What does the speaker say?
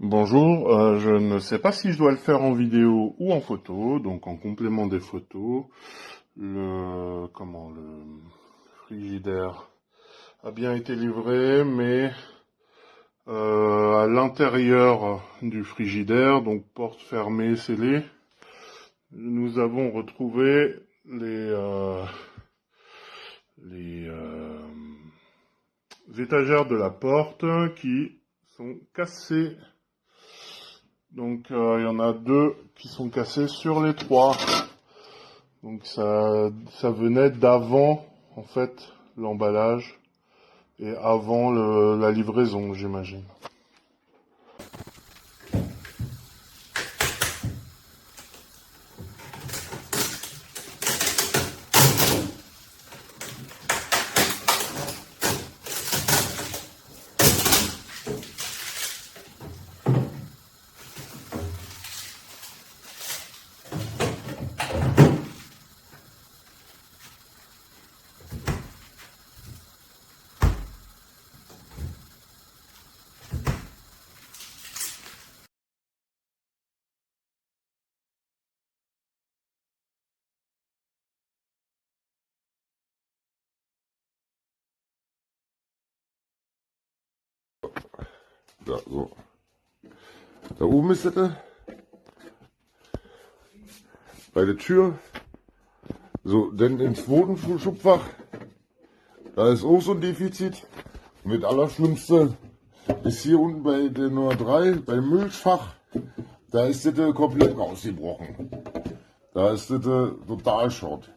Bonjour, je ne sais pas si je dois le faire en vidéo ou en photo, donc en complément des photos, le frigidaire a bien été livré, mais à l'intérieur du frigidaire, donc porte fermée, scellée, nous avons retrouvé les étagères de la porte qui sont cassées. Donc il y en a deux qui sont cassés sur les trois. Donc ça venait d'avant en fait l'emballage et avant la livraison, j'imagine. Ja, so. Da oben ist das bei der Tür. So, denn im zweiten Schubfach, da ist auch so ein Defizit. Und das Allerschlimmste ist hier unten bei der Nummer 3, beim Milchfach, da ist das komplett rausgebrochen. Da ist das total short.